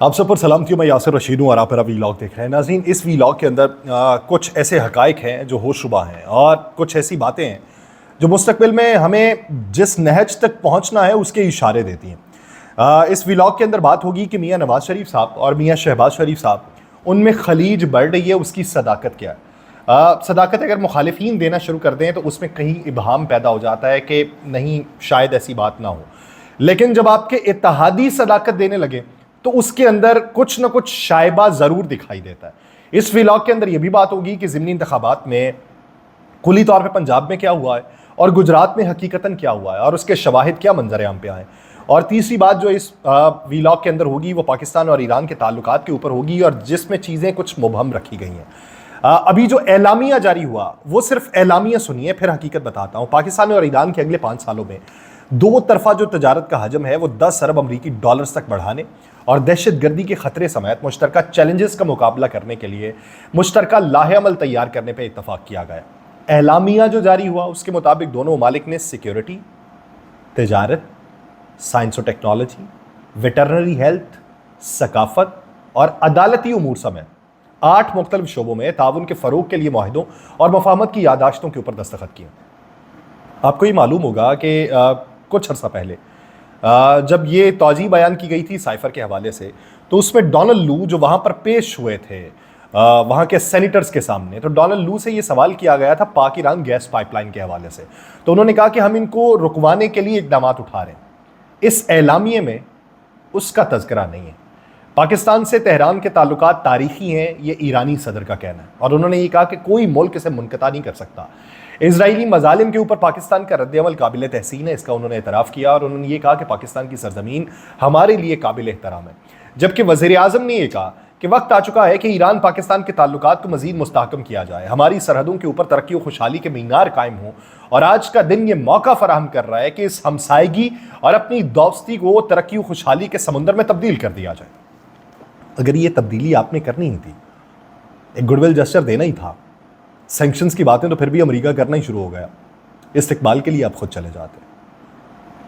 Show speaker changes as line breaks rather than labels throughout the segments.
आप सब पर सलाम थी। मैं यासिर रशीद हूँ और आप मेरा वीलॉग देख रहे हैं। नाज़रीन, इस वीलॉग के अंदर कुछ ऐसे हकाइक हैं जो होशरुबा हैं और कुछ ऐसी बातें हैं जो मुस्तकबिल में हमें जिस नहज तक पहुँचना है उसके इशारे देती हैं। इस वीलॉग के अंदर बात होगी कि मियाँ नवाज़ शरीफ साहब और मियाँ शहबाज शरीफ साहब, उनमें खलीज बढ़ रही है, उसकी सदाकत क्या है। सदाकत अगर मुखालिफिन देना शुरू कर दें तो उसमें कहीं इबहाम पैदा हो जाता है कि नहीं, शायद ऐसी बात ना हो। लेकिन जब आपके इत्तेहादी सदाकत देने लगे तो उसके अंदर कुछ ना कुछ शायबा ज़रूर दिखाई देता है। इस व्लॉग के अंदर यह भी बात होगी कि ज़िमनी इंतखाबात में कुली तौर पे पंजाब में क्या हुआ है और गुजरात में हकीकतन क्या हुआ है और उसके शवाहिद क्या मंजर आम पे आए। और तीसरी बात जो इस व्लॉग के अंदर होगी वो पाकिस्तान और ईरान के ताल्लुकात के ऊपर होगी और जिसमें चीज़ें कुछ मुबहम रखी गई हैं। अभी जो एलामिया जारी हुआ वो सिर्फ एलामिया सुनिए, फिर हकीकत बताता हूँ। पाकिस्तान और ईरान के अगले 5 सालों में दो तरफा जो तजारत का हजम है वो 10 अरब अमरीकी डॉलर्स तक बढ़ाने और दहशत गर्दी के खतरे समेत मुश्तरका चैलेंजेस का मुकाबला करने के लिए मुश्तरका लाहे-अमल तैयार करने पर इत्तफाक किया गया। एलामिया जो जारी हुआ उसके मुताबिक दोनों ममालिक ने सिक्योरिटी, तजारत, साइंस और टेक्नोलॉजी, वेटरनरी हेल्थ, सकाफत और अदालती उमूर समेत 8 मुख्तलिफ शोबों में ताउन के फ़रोग के लिए मुआहिदों और मफाहमत की यादाश्तों के ऊपर दस्तखत किए। आपको ये मालूम होगा कि कुछ अर्सा पहले जब ये तौजी बयान की गई थी साइफर के हवाले से, तो उसमें डोनाल्ड लू जो वहाँ पर पेश हुए थे वहाँ के सेनेटर्स के सामने, तो डोनाल्ड लू से ये सवाल किया गया था पाक ईरान गैस पाइपलाइन के हवाले से। तो उन्होंने कहा कि हम इनको रुकवाने के लिए इकदाम उठा रहे हैं। इस एलामिये में उसका तज़किरा नहीं है। पाकिस्तान से तेहरान के ताल्लुकात तारीखी हैं, ये ईरानी सदर का कहना है और उन्होंने ये कहा कि कोई मुल्क इसे मुनक़ता नहीं कर सकता। इजरायली मजालिम के ऊपर पाकिस्तान का रद्द-ए-अमल काबिल तहसीन है, इसका उन्होंने एतराफ़ किया और उन्होंने ये कहा कि पाकिस्तान की सरजमीन हमारे लिए काबिल एहतराम है। जबकि वज़ीर-ए-आज़म ने यह कहा कि वक्त आ चुका है कि ईरान पाकिस्तान के ताल्लुकात को मज़ीद मुस्तहकम किया जाए, हमारी सरहदों के ऊपर तरक्की और खुशहाली के मीनार कायम हों। और आज का दिन ये मौका फराहम कर रहा है कि इस हमसायगी और अपनी दोस्ती को तरक्की और खुशहाली के समुंदर में तब्दील कर दिया जाए। अगर ये तब्दीली आपने करनी ही थी, एक गुडविल जेस्चर देना ही था, सैंक्शंस की बातें तो फिर भी अमेरिका करना ही शुरू हो गया। इस्तिकबाल के लिए आप खुद चले जाते,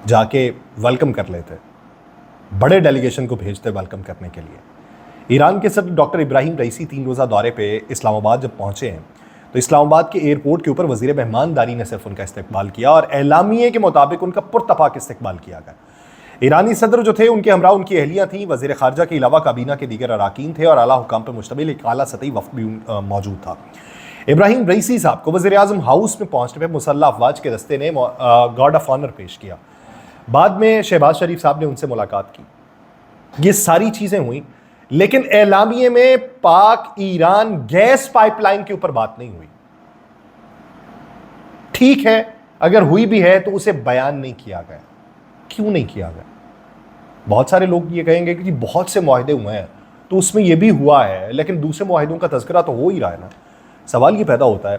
जाके वेलकम कर लेते, बड़े डेलीगेशन को भेजते वेलकम करने के लिए। ईरान के सदर डॉक्टर इब्राहिम रईसी 3 रोज़ा दौरे पे इस्लामाबाद जब पहुंचे हैं तो इस्लामाबाद के एयरपोर्ट के ऊपर वज़ीर मेहमानदारी ने सिर्फ उनका इस्तिकबाल किया और एलामिये के मुताबिक उनका पुरतपाक इस्तिकबाल किया गया। ईरानी सदर जो थे उनके हमरा उनकी अहलियाँ थीं, वज़ीर ख़ारजा के अलावा काबीना के दीगर अराकीन थे और आला हुकाम पर मुश्तमिल एक आला सतही वफ़द भी मौजूद था। इब्राहिम रईसी साहब को वज़ीर-ए-आज़म हाउस में पहुँचने पर मुसल्लह अफवाज के दस्ते ने गार्ड ऑफ ऑनर पेश किया। बाद में शहबाज शरीफ साहब ने उनसे मुलाकात की। ये सारी चीज़ें हुई, लेकिन एलामिये में पाक ईरान गैस पाइपलाइन के ऊपर बात नहीं हुई। ठीक है, अगर हुई भी है तो उसे बयान नहीं किया गया। क्यों नहीं किया गया? बहुत सारे लोग ये कहेंगे कि जी बहुत से मुआहिदे हुए हैं तो उसमें यह भी हुआ है, लेकिन दूसरे मुआहिदों का तज़किरा तो हो ही रहा है ना। सवाल ये पैदा होता है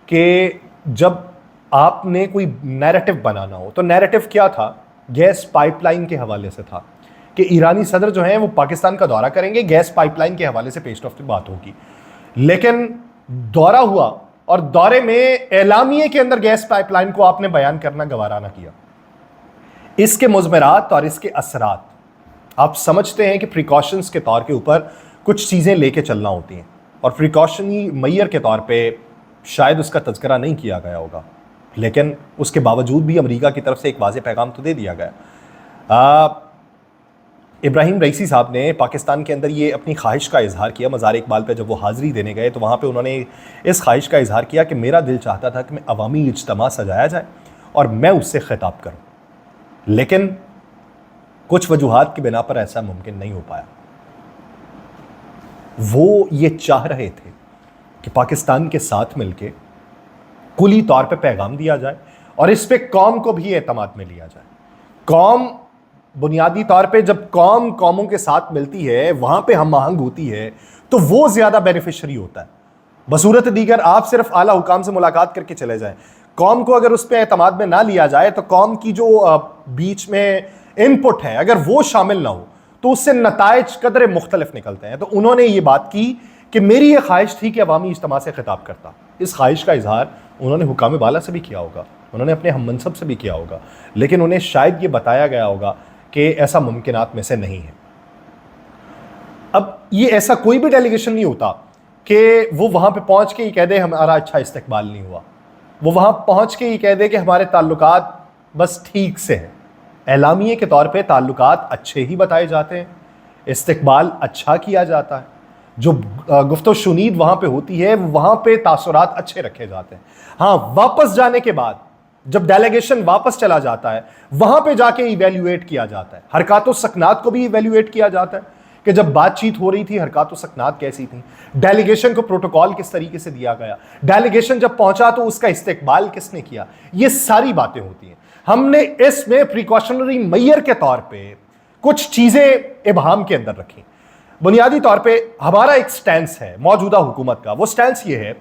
कि जब आपने कोई नैरेटिव बनाना हो तो नैरेटिव क्या था? गैस पाइपलाइन के हवाले से था कि ईरानी सदर जो हैं वो पाकिस्तान का दौरा करेंगे, गैस पाइपलाइन के हवाले से पेश रफ्त बात होगी। लेकिन दौरा हुआ और दौरे में एलामिये के अंदर गैस पाइपलाइन को आपने बयान करना गवारा ना किया। इसके मुज़मरात और इसके असरात आप समझते हैं कि प्रिकॉशंस के तौर के ऊपर कुछ चीज़ें लेके चलना होती हैं और प्रिकॉशनी मैयर के तौर पे शायद उसका तज़किरा नहीं किया गया होगा, लेकिन उसके बावजूद भी अमेरिका की तरफ से एक वाज़ेह पैगाम तो दे दिया गया। इब्राहिम रईसी साहब ने पाकिस्तान के अंदर ये अपनी ख्वाहिश का इजहार किया। मज़ार इकबाल पे जब वो हाज़िरी देने गए तो वहाँ पे उन्होंने इस ख्वाहिश का इजहार किया कि मेरा दिल चाहता था कि मैं अवामी इज्तिमा सजाया जाए और मैं उससे खिताब करूँ, लेकिन कुछ वजूहात की बिना पर ऐसा मुमकिन नहीं हो पाया। वो ये चाह रहे थे कि पाकिस्तान के साथ मिलके कुली तौर पे पैगाम दिया जाए और इस पे कौम को भी एतमाद में लिया जाए। कौम बुनियादी तौर पे जब कौम कौमों के साथ मिलती है, वहां पे हम आहंग होती है, तो वो ज्यादा बेनिफिशरी होता है। बसूरत दीगर आप सिर्फ आला हुकाम से मुलाकात करके चले जाएं, कौम को अगर उस पर एतमाद में ना लिया जाए तो कौम की जो बीच में इनपुट है अगर वो शामिल ना हो तो उससे नताइज कदरे मुख्तलिफ निकलते हैं। तो उन्होंने ये बात की कि मेरी ये ख्वाहिश थी कि अवामी इज्तिमा से खिताब करता। इस ख्वाहिश का इजहार उन्होंने हुकाम बाला से भी किया होगा, उन्होंने अपने हम मनसब से भी किया होगा, लेकिन उन्हें शायद ये बताया गया होगा कि ऐसा मुमकिनात में से नहीं है। अब ये ऐसा कोई भी डेलीगेशन नहीं होता कि वो वहां पे पहुंच के ये कह दे हमारा अच्छा इस्तेकबाल नहीं हुआ, वो वहां पहुंच के ये कह दे कि हमारे ताल्लुकात बस ठीक से हैं। एलामिये के तौर पे ताल्लुकात अच्छे ही बताए जाते हैं, इस्तेकबाल अच्छा किया जाता है, जो गुफ्तो शुनीद वहां पे होती है वहां पे तासुरात अच्छे रखे जाते हैं। हाँ, वापस जाने के बाद जब डेलीगेशन वापस चला जाता है वहां पे जाके इवेल्युएट किया जाता है। हरकात सकनात को भी इवेल्युएट किया जाता है कि जब बातचीत हो रही थी हरकात सकनात कैसी थी, डेलीगेशन को प्रोटोकॉल किस तरीके से दिया गया, डेलीगेशन जब पहुंचा तो उसका इस्तेकबाल किसने किया, ये सारी बातें होती हैं। हमने इसमें प्रिकॉशनरी मेजर के तौर पे कुछ चीजें इबहाम के अंदर रखी। बुनियादी तौर पे हमारा एक स्टैंस है मौजूदा हुकूमत का, वो स्टैंस ये है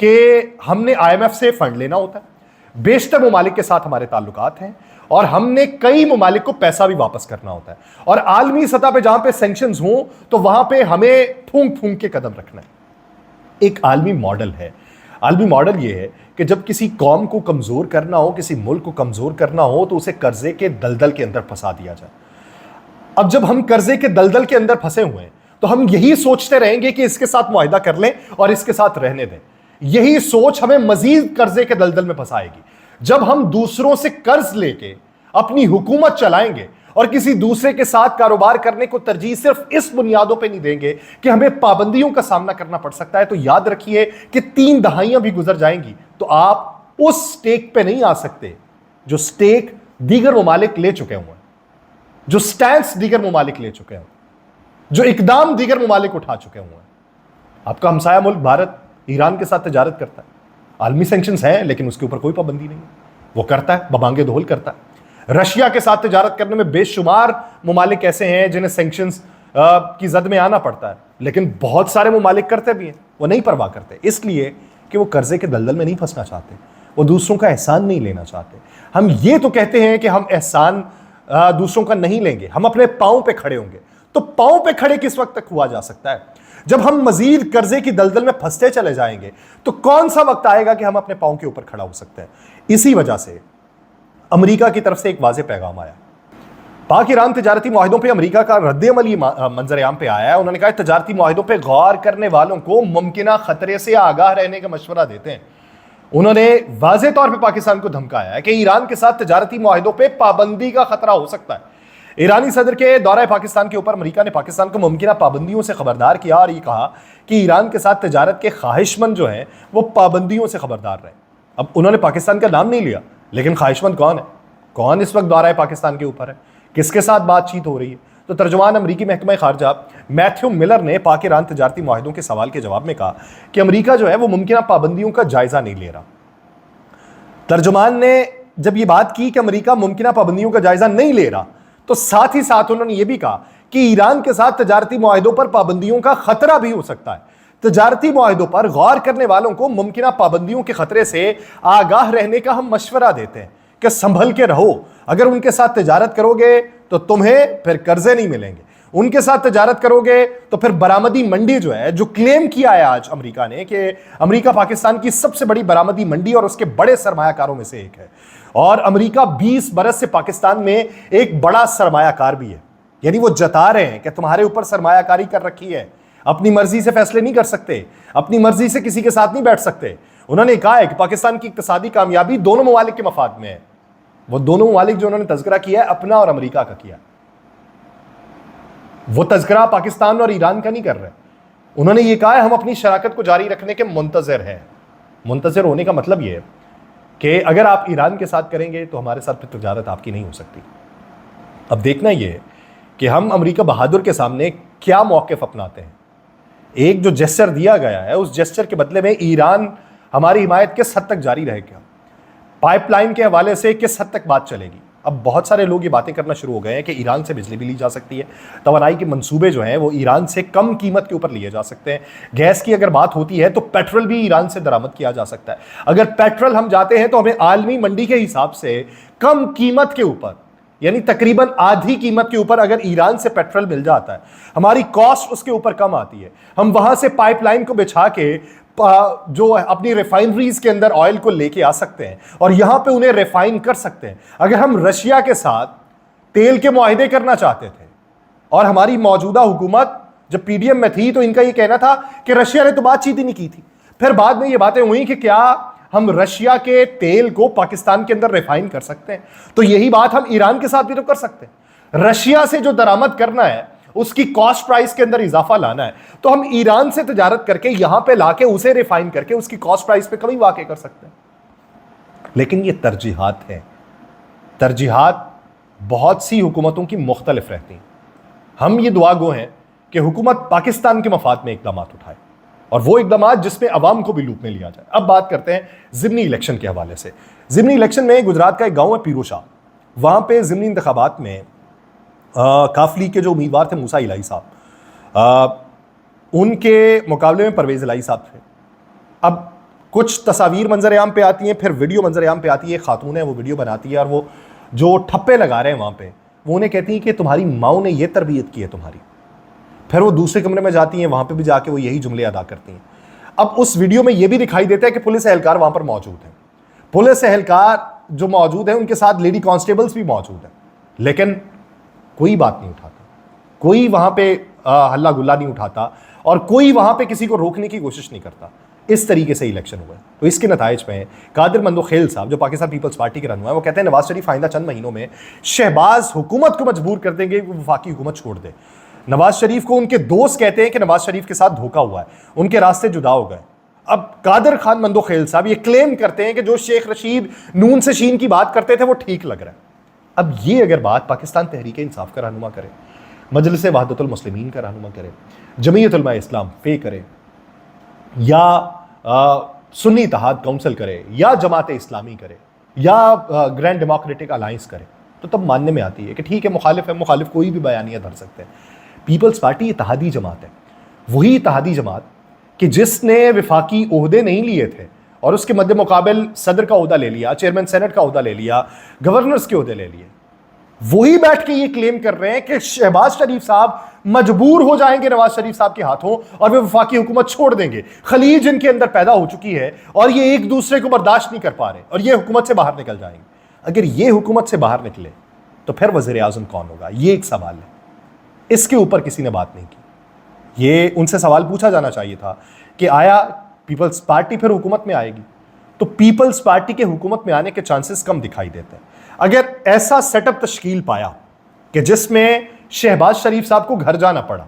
कि हमने IMF से फंड लेना होता है, बेशतर ममालिक के साथ हमारे ताल्लुकात हैं और हमने कई ममालिक को पैसा भी वापस करना होता है, और आलमी सतह पे जहां पे सैंक्शंस हों तो वहां पे हमें फूंक फूंक के कदम रखना है। एक आलमी मॉडल है। आलमी मॉडल ये है कि जब किसी कौम को कमजोर करना हो, किसी मुल्क को कमजोर करना हो, तो उसे कर्जे के दलदल के अंदर फंसा दिया जाए। अब जब हम कर्जे के दलदल के अंदर फंसे हुए हैं तो हम यही सोचते रहेंगे कि इसके साथ मुआहिदा कर लें और इसके साथ रहने दें। यही सोच हमें मजीद कर्जे के दलदल में फंसाएगी। जब हम दूसरों से कर्ज लेके अपनी हुकूमत चलाएंगे और किसी दूसरे के साथ कारोबार करने को तरजीह सिर्फ इस बुनियादों पे नहीं देंगे कि हमें पाबंदियों का सामना करना पड़ सकता है, तो याद रखिए कि 3 दहाइयां भी गुजर जाएंगी तो आप उस स्टेक पे नहीं आ सकते जो स्टेक दीगर ममालिक ले चुके हुए हैं, जो स्टैंस दीगर ममालिक ले चुके हैं, जो इकदाम दीगर ममालिक उठा चुके हुए हैं। आपका हमसाया मुल्क भारत ईरान के साथ तजारत करता है, आलमी सैंक्शंस हैं लेकिन उसके ऊपर कोई पाबंदी नहीं है, वो करता है, बबांगे दोहल करता है। रशिया के साथ तजारत करने में बेशुमार ममालिक ऐसे हैं जिन्हें सैंक्शंस की जद में आना पड़ता है, लेकिन बहुत सारे ममालिक करते भी हैं, वो नहीं परवाह करते, इसलिए कि वो कर्जे के दलदल में नहीं फंसना चाहते, वो दूसरों का एहसान नहीं लेना चाहते। हम ये तो कहते हैं कि हम एहसान दूसरों का नहीं लेंगे, हम अपने पांव पे खड़े होंगे। तो पांव पे खड़े किस वक्त तक हुआ जा सकता है? जब हम मजीद कर्जे की दलदल में फंसते चले जाएंगे तो कौन सा वक्त आएगा कि हम अपने पांव के ऊपर खड़ा हो सकते हैं? इसी वजह से अमेरिका की तरफ से एक वाज़ेह पैगाम आया। पाक ईरान तजारती मुआहिदों पे अमेरिका का रद्द-ए-अमल ये मंजर-ए-आम पे आया है। उन्होंने कहा तजारती मुआहिदों पे गौर करने वालों को मुमकिना खतरे से आगाह रहने का मशवरा देते हैं। उन्होंने वाज़ेह तौर पे पाकिस्तान को धमकाया है कि ईरान के साथ तजारती मुआहिदों पे पाबंदी का खतरा हो सकता है। ईरानी सदर के दौरे पाकिस्तान के ऊपर अमेरिका ने पाकिस्तान को मुमकिना पाबंदियों से खबरदार किया और ये कहा कि ईरान के साथ तजारत के ख्वाहिशमंद जो हैं वो पाबंदियों से खबरदार रहे। अब उन्होंने पाकिस्तान का नाम नहीं लिया, लेकिन ख्वाहिशमंद कौन है, कौन इस वक्त दौरा पाकिस्तान के ऊपर है, किसके साथ बातचीत हो रही है? तो तर्जुमान अमरीकी महकमा खारजा मैथ्यू मिलर ने पाक ईरान तजारती मुआहिदों के सवाल के जवाब में कहा कि अमरीका जो है वो मुमकिना पाबंदियों का जायजा नहीं ले रहा। तर्जुमान ने जब ये बात की कि अमरीका मुमकिना पाबंदियों का जायजा नहीं ले रहा, तो साथ ही साथ उन्होंने ये भी कहा कि ईरान के साथ तजारती मुआहिदों पर पाबंदियों का खतरा भी हो सकता है। तजारती मुआहिदों पर गौर करने वालों को मुमकिना पाबंदियों के खतरे से आगाह रहने का हम मशवरा देते हैं कि संभल के रहो। अगर उनके साथ तजारत करोगे तो तुम्हें फिर कर्जे नहीं मिलेंगे, उनके साथ तजारत करोगे तो फिर बरामदी मंडी जो है, जो क्लेम किया है आज अमेरिका ने कि अमेरिका पाकिस्तान की सबसे बड़ी बरामदी मंडी और उसके बड़े सरमायाकारों में से एक है, और अमेरिका 20 बरस से पाकिस्तान में एक बड़ा सरमायाकार भी है। यानी वो जता रहे हैं कि तुम्हारे ऊपर सरमायाकारी कर रखी है, अपनी मर्जी से फैसले नहीं कर सकते, अपनी मर्जी से किसी के साथ नहीं बैठ सकते। उन्होंने कहा है कि पाकिस्तान की इक्तिसादी कामयाबी दोनों ममालिक के मफाद में है। वो दोनों ममालिक जो उन्होंने तज़किरा किया है अपना और अमेरिका का किया, वो तज़किरा पाकिस्तान और ईरान का नहीं कर रहे। उन्होंने ये कहा है हम अपनी शराकत को जारी रखने के मुंतज़िर हैं। मुंतज़िर होने का मतलब ये है कि अगर आप ईरान के साथ करेंगे तो हमारे साथ फिर तजारत आपकी नहीं हो सकती। अब देखना ये है कि हम अमेरिका बहादुर के सामने क्या मौक़िफ़ अपनाते हैं। एक जो जेस्चर दिया गया है उस जेस्चर के बदले में ईरान हमारी हिमायत किस हद तक जारी रहेगा, पाइपलाइन के हवाले से किस हद तक बात चलेगी। अब बहुत सारे लोग ये बातें करना शुरू हो गए हैं कि ईरान से बिजली भी ली जा सकती है, तवानाई के मंसूबे जो हैं वो ईरान से कम कीमत के ऊपर लिए जा सकते हैं। गैस की अगर बात होती है तो पेट्रोल भी ईरान से दरामद किया जा सकता है। अगर पेट्रोल हम जाते हैं तो हमें आलमी मंडी के हिसाब से कम कीमत के ऊपर, यानी तकरीबन आधी कीमत के ऊपर अगर ईरान से पेट्रोल मिल जाता है, हमारी कॉस्ट उसके ऊपर कम आती है। हम वहां से पाइपलाइन को बिछा के जो अपनी रिफाइनरीज के अंदर ऑयल को लेके आ सकते हैं और यहां पे उन्हें रिफाइन कर सकते हैं। अगर हम रशिया के साथ तेल के मुआहिदे करना चाहते थे और हमारी मौजूदा हुकूमत जब पीडीएम में थी तो इनका ये कहना था कि रशिया ने तो बातचीत ही नहीं की थी। फिर बाद में ये बातें हुई कि क्या हम रशिया के तेल को पाकिस्तान के अंदर रिफाइन कर सकते हैं, तो यही बात हम ईरान के साथ भी तो कर सकते हैं। रशिया से जो दरामद करना है, उसकी कॉस्ट प्राइस के अंदर इजाफा लाना है, तो हम ईरान से तजारत करके यहां पे लाके उसे रिफाइन करके उसकी कॉस्ट प्राइस पे कमी वाक़ कर सकते हैं। लेकिन ये तरजीहात है, तरजीहात बहुत सी हुकूमतों की मुख्तलिफ रहती हैं। हम ये दुआ गो हैं कि हुकूमत पाकिस्तान के मफाद में इकदाम उठाए और वो इकदाम जिसमें अवाम को भी लूप में लिया जाए। अब बात करते हैं ज़िमनी इलेक्शन के हवाले से। ज़िमनी इलेक्शन में गुजरात का एक गांव है पीरोशाह, वहां पे ज़िमनी इंतखाबात में काफली के जो उम्मीदवार थे मूसा इलाही साहब, उनके मुकाबले में परवेज़ इलाही साहब थे। अब कुछ तस्वीर मंजर आम पे आती हैं, फिर वीडियो मंजर आम पे आती है, खातून है वो वीडियो बनाती है और वो जो ठप्पे लगा रहे हैं वहाँ पे, वो उन्हें कहती हैं कि तुम्हारी माँ ने ये तरबियत की है तुम्हारी। फिर वो दूसरे कमरे में जाती हैं, वहाँ पे भी जाके वो यही जुमले अदा करती हैं। अब उस वीडियो में ये भी दिखाई देता है कि पुलिस एहलकार वहाँ पर मौजूद हैं, पुलिस एहलकार जो मौजूद है उनके साथ लेडी कांस्टेबल्स भी मौजूद हैं, लेकिन कोई बात नहीं उठाता, कोई वहाँ पे हल्ला गुल्ला नहीं उठाता और कोई वहाँ पे किसी को रोकने की कोशिश नहीं करता। इस तरीके से इलेक्शन हुआ। तो इसके नताइज में कादिर मंदोखेल साहब जो पाकिस्तान पीपल्स पार्टी के रहनुमा हैं, वो कहते हैं नवाज शरीफ आइंदा चंद महीनों में शहबाज हुकूमत को मजबूर कर देंगे कि वो वफाकी हुकूमत छोड़ दे। नवाज शरीफ को उनके दोस्त कहते हैं कि नवाज शरीफ के साथ धोखा हुआ है, उनके रास्ते जुदा हो गए। अब कादिर खान मंदोखेल साहब ये क्लेम करते हैं कि जो शेख रशीद नून से शीन की बात करते थे वो ठीक लग रहा है। अब ये अगर बात पाकिस्तान तहरीक इंसाफ का रहनुमा करे, मजलिस वहदतुल मुस्लिमीन का रहनुमा करे, जमीयत उलमा इस्लाम पे करे, या सुन्नी इत्तेहाद काउंसिल करे, या जमात इस्लामी करे, या ग्रैंड डेमोक्रेटिक अलायंस करे, तो तब मानने में आती है कि ठीक है मुखालिफ है, मुखालिफ कोई भी बयानियाँ धर सकते हैं। पीपल्स पार्टी इत्तेहादी जमात है, वही इत्तेहादी जमात कि जिसने विफाकी ओहदे नहीं लिए थे और उसके मद्दे मुकाबिल सदर का ओहदा ले लिया, चेयरमैन सेनेट का ओहदा ले लिया, गवर्नर्स के ओहदे ले लिए, वही बैठ के ये क्लेम कर रहे हैं कि शहबाज शरीफ साहब मजबूर हो जाएंगे नवाज शरीफ साहब के हाथों और वे वफाकी हुकूमत छोड़ देंगे। खलीज इनके अंदर पैदा हो चुकी है और ये एक दूसरे को बर्दाश्त नहीं कर पा रहे और ये हुकूमत से बाहर निकल जाएंगे। अगर ये हुकूमत से बाहर निकले तो फिर वज़ीर आज़म कौन होगा, ये एक सवाल है। इसके ऊपर किसी ने बात नहीं की। ये उनसे सवाल पूछा जाना चाहिए था कि आया पीपल्स पार्टी फिर हुकूमत में आएगी, तो पीपल्स पार्टी के हुकूमत में आने के चांसेस कम दिखाई देते हैं। अगर ऐसा सेटअप तश्कील पाया कि जिसमें शहबाज शरीफ साहब को घर जाना पड़ा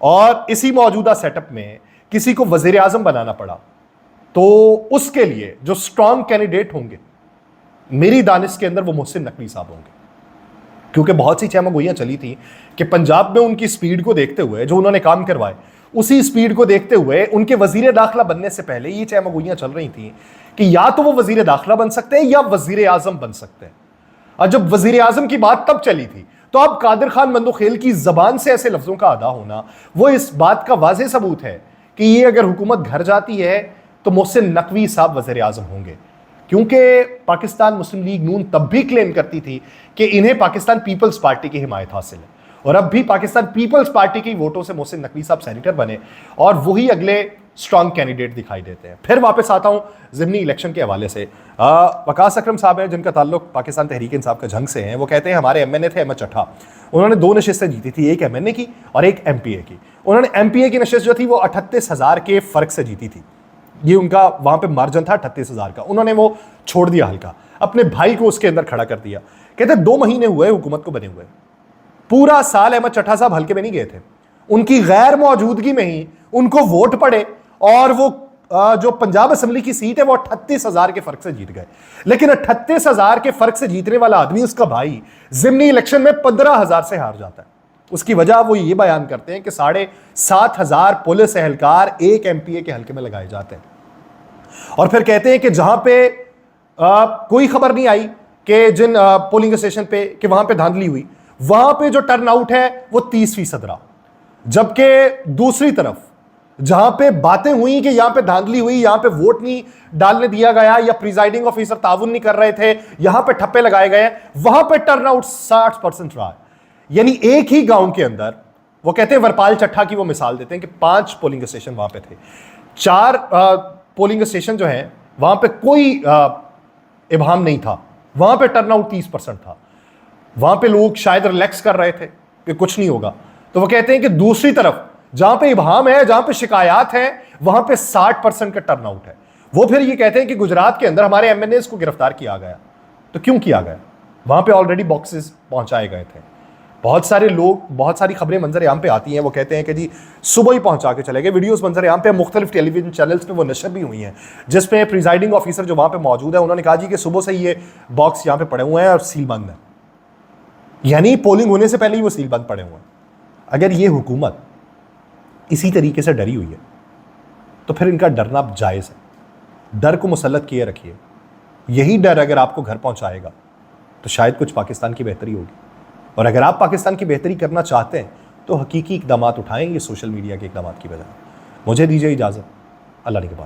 और इसी मौजूदा सेटअप में किसी को वजीर आजम बनाना पड़ा, तो उसके लिए जो स्ट्रॉन्ग कैंडिडेट होंगे मेरी दानिश के अंदर वो मोहसिन नकवी साहब होंगे। क्योंकि बहुत सी चहमगोइयां चली थी कि पंजाब में उनकी स्पीड को देखते हुए जो उन्होंने काम करवाए, उसी स्पीड को देखते हुए उनके वजीर दाखिला बनने से पहले ये चहमगोइयां चल रही थी कि या तो वो वजीर दाखिला बन सकते हैं या वजीर आजम बन सकते हैं। और जब वजीर आजम की बात तब चली थी, तो अब कादिर खान मंदोखेल की जबान से ऐसे लफ्जों का अदा होना वो इस बात का वाज़ेह सबूत है कि ये अगर हुकूमत घर जाती है तो मोहसिन नकवी साहब वज़ीर आज़म होंगे। क्योंकि पाकिस्तान मुस्लिम लीग नून तब भी क्लेम करती थी कि इन्हें पाकिस्तान पीपल्स पार्टी की हिमायत हासिल है और अब भी पाकिस्तान पीपल्स पार्टी की वोटों से मोहसिन नकवी साहब सेनेटर बने और वही अगले स्ट्रॉन्ग कैंडिडेट दिखाई देते हैं। फिर वापस आता हूँ ज़िमनी इलेक्शन के हवाले से। वकास अकरम साहब हैं जिनका ताल्लुक पाकिस्तान तहरीक इंसाफ का झंग से है। वो कहते हैं हमारे एमएनए थे अहमद चट्ठा, उन्होंने 2 नशिस्तें जीती थी, एक एमएनए की और एक एमपीए की। उन्होंने एमपीए की नशिस्त जो थी वो 38,000 के फ़र्क से जीती थी। ये उनका वहाँ पे मार्जिन था 38,000 का। उन्होंने वो छोड़ दिया हल्का, अपने भाई को उसके अंदर खड़ा कर दिया। कहते 2 महीने हुए हुकूमत को बने हुए, पूरा साल अहमद चट्ठा साहब हल्के में नहीं गए थे। उनकी गैर मौजूदगी में ही उनको वोट पड़े और वो जो पंजाब असेंबली की सीट है वो 38,000 के फर्क से जीत गए। लेकिन 38,000 के फर्क से जीतने वाला आदमी, उसका भाई, ज़िमनी इलेक्शन में 15,000 से हार जाता है। उसकी वजह वो ये बयान करते हैं कि 7,500 पुलिस एहलकार एक एमपीए के हल्के में लगाए जाते हैं और फिर कहते हैं कि जहां पे कोई खबर नहीं आई कि जिन पोलिंग स्टेशन पे कि वहां पे धांधली हुई, वहां पे जो टर्नआउट है वो 30% रहा। जबकि दूसरी तरफ जहां पे बातें हुई कि यहां पे धांधली हुई, यहां पे वोट नहीं डालने दिया गया या प्रिजाइडिंग ऑफिसर ताउन नहीं कर रहे थे, यहां पे ठप्पे लगाए गए, वहां पे टर्नआउट 60% रहा है। यानी एक ही गांव के अंदर, वो कहते हैं वरपाल चट्ठा की वो मिसाल देते हैं कि 5 पोलिंग स्टेशन वहां पे थे, 4 पोलिंग स्टेशन जो हैं वहां पे कोई इबाम नहीं था, वहां पे टर्नआउट 30% था। वहां पे लोग शायद रिलैक्स कर रहे थे कि कुछ नहीं होगा। तो वो कहते हैं कि दूसरी तरफ जहां पे इबहाम है, जहां पे शिकायत है, वहां पे 60% का टर्नआउट है। वो फिर ये कहते हैं कि गुजरात के अंदर हमारे एमएनएस को गिरफ्तार किया गया। तो क्यों किया गया? वहां पे ऑलरेडी बॉक्सेस पहुंचाए गए थे। बहुत सारे लोग, बहुत सारी खबरें मंजर आम पे आती हैं, वो कहते हैं कि जी सुबह ही पहुंचा के चले गए। वीडियोस मंजर आम पे मुख्तलिफ टेलीविजन चैनल्स पे वो नशर भी हुई हैं, जिसमें प्रिजाइडिंग ऑफिसर जो वहां पे मौजूद है उन्होंने कहा जी कि सुबह से ये बॉक्स यहाँ पे पड़े हुए हैं और सील बंद है, यानी पोलिंग होने से पहले ही वो सील बंद पड़े हुए हैं। अगर ये हुकूमत इसी तरीके से डरी हुई है तो फिर इनका डरना जायज़ है। डर को मुसल्लत किए रखिए। यही डर अगर आपको घर पहुंचाएगा तो शायद कुछ पाकिस्तान की बेहतरी होगी। और अगर आप पाकिस्तान की बेहतरी करना चाहते हैं तो हकीकी इकदाम उठाएं, ये सोशल मीडिया के इकदाम की बजाय। मुझे दीजिए इजाज़त। अल्लाह ने के बाद।